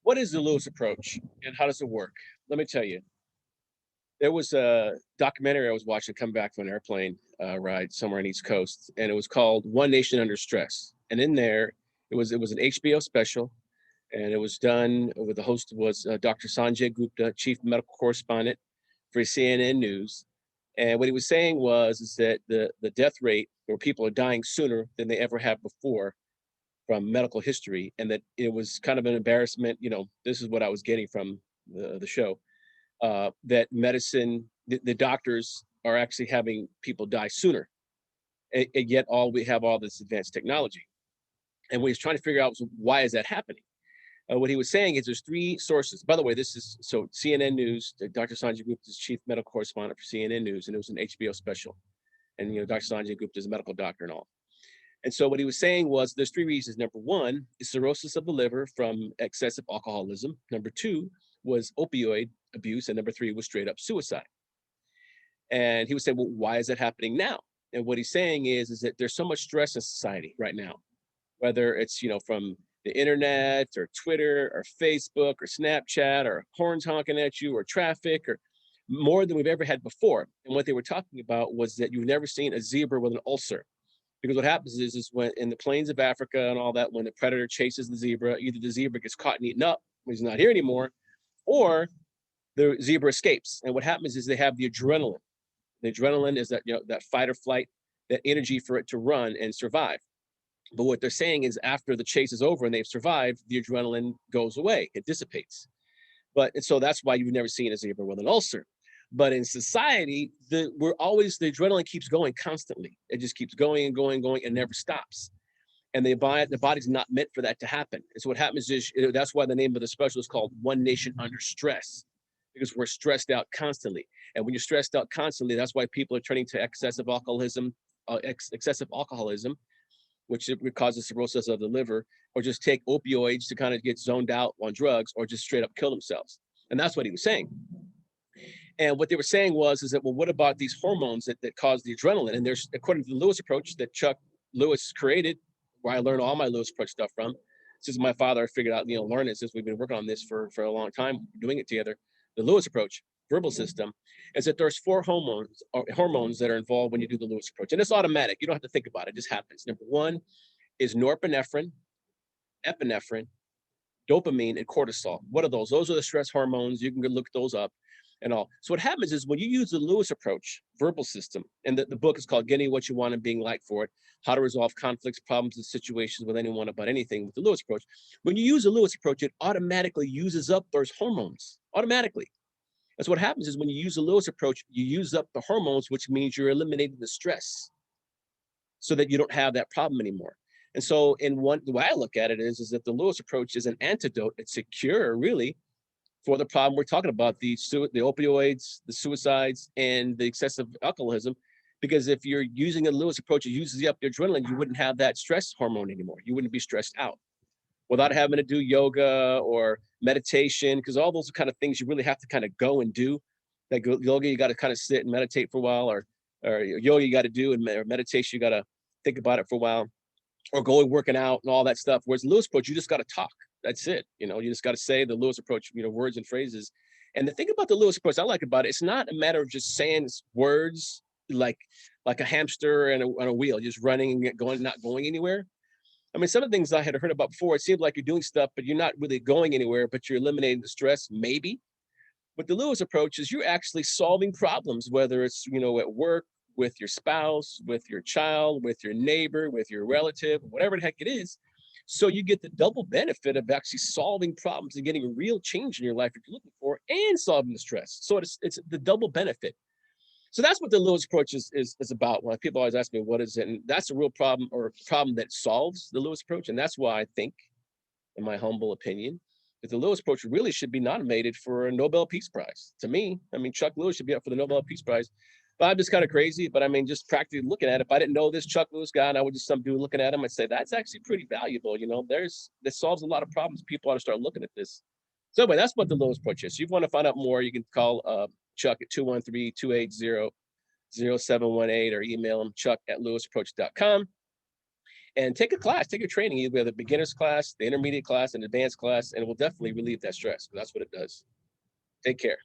What is the Lewis approach and how does it work? Let me tell you. There was a documentary I was watching come back from an airplane ride somewhere on East Coast, and it was called One Nation Under Stress. And in there, it was an HBO special, and it was done with the host was Dr. Sanjay Gupta, chief medical correspondent for CNN News. And what he was saying was is that the death rate, or people are dying sooner than they ever have before from medical history, and that it was kind of an embarrassment. This is what I was getting from the show, that medicine, the doctors are actually having people die sooner, and yet all we have all this advanced technology. And what he's trying to figure out was why is that happening. What he was saying is there's three sources. By the way, this is so CNN News. Dr. Sanjay Gupta is chief medical correspondent for CNN News, and it was an HBO special. And Dr. Sanjay Gupta is a medical doctor and all. And so what he was saying was there's three reasons. Number one is cirrhosis of the liver from excessive alcoholism. Number two was opioid abuse, and number three was straight up suicide. And he was saying, well, why is that happening now? And what he's saying is that there's so much stress in society right now, whether it's from the internet or Twitter or Facebook or Snapchat or horns honking at you or traffic or more than we've ever had before. And what they were talking about was that you've never seen a zebra with an ulcer. Because what happens is when in the plains of Africa and all that, when the predator chases the zebra, either the zebra gets caught and eaten up when he's not here anymore, or the zebra escapes. And what happens is they have the adrenaline. The adrenaline is that fight or flight, that energy for it to run and survive. But what they're saying is after the chase is over and they've survived, the adrenaline goes away, it dissipates. And so that's why you've never seen a zebra with an ulcer. But in society, the adrenaline keeps going constantly. It just keeps going and going and going and never stops. And the body's not meant for that to happen. And so what happens is that's why the name of the special is called One Nation Under Stress, because we're stressed out constantly. And when you're stressed out constantly, that's why people are turning to excessive alcoholism, which causes cirrhosis of the liver, or just take opioids to kind of get zoned out on drugs, or just straight up kill themselves. And that's what he was saying. And what they were saying is that, well, what about these hormones that cause the adrenaline? And there's, according to the Lewis approach that Chuck Lewis created, where I learned all my Lewis approach stuff from, since my father figured out, learn it since we've been working on this for a long time, doing it together. The Lewis approach, verbal system, is that there's four hormones that are involved when you do the Lewis approach. And it's automatic. You don't have to think about it. It just happens. Number one is norepinephrine, epinephrine, dopamine, and cortisol. What are those? Those are the stress hormones. You can look those up and all. So what happens is when you use the Lewis approach, verbal system, and the book is called Getting What You Want and Being Liked for It, How to Resolve Conflicts, Problems, and Situations with Anyone About Anything with the Lewis approach. When you use the Lewis approach, it automatically uses up those hormones, automatically. That's what happens is when you use the Lewis approach, you use up the hormones, which means you're eliminating the stress so that you don't have that problem anymore. And so the way I look at it is that the Lewis approach is an antidote. It's a cure, really, for the problem we're talking about, the opioids, the suicides, and the excessive alcoholism. Because if you're using a Lewis approach, it uses up the adrenaline, you wouldn't have that stress hormone anymore. You wouldn't be stressed out without having to do yoga or meditation, because all those are kind of things you really have to kind of go and do. Like yoga, you got to kind of sit and meditate for a while, or yoga you got to do, and or meditation, you got to think about it for a while, or going working out and all that stuff. Whereas the Lewis approach, you just got to talk. That's it. You just got to say the Lewis approach, words and phrases. And the thing about the Lewis approach I like about it, it's not a matter of just saying words like a hamster on a wheel, just running and going, not going anywhere. I mean, some of the things I had heard about before, it seemed like you're doing stuff, but you're not really going anywhere, but you're eliminating the stress, maybe. But the Lewis approach is you're actually solving problems, whether it's, at work, with your spouse, with your child, with your neighbor, with your relative, whatever the heck it is. So you get the double benefit of actually solving problems and getting a real change in your life that you're looking for, and solving the stress. So it's the double benefit. So that's what the Lewis approach is about. When people always ask me, what is it? And that's a real problem, or a problem that solves the Lewis approach. And that's why I think, in my humble opinion, that the Lewis approach really should be nominated for a Nobel Peace Prize. To me, I mean, Chuck Lewis should be up for the Nobel Peace Prize. But I'm just kind of crazy. But I mean, just practically looking at it, if I didn't know this Chuck Lewis guy, and I would just some dude looking at him, I'd say that's actually pretty valuable. This solves a lot of problems. People ought to start looking at this. So anyway, that's what the Lewis approach is. If you want to find out more, you can call Chuck at 213-280-0718 or email him chuck@lewisapproach.com. and take a class, take a training, either the beginner's class, the intermediate class, and advanced class, and it will definitely relieve that stress. That's what it does. Take care.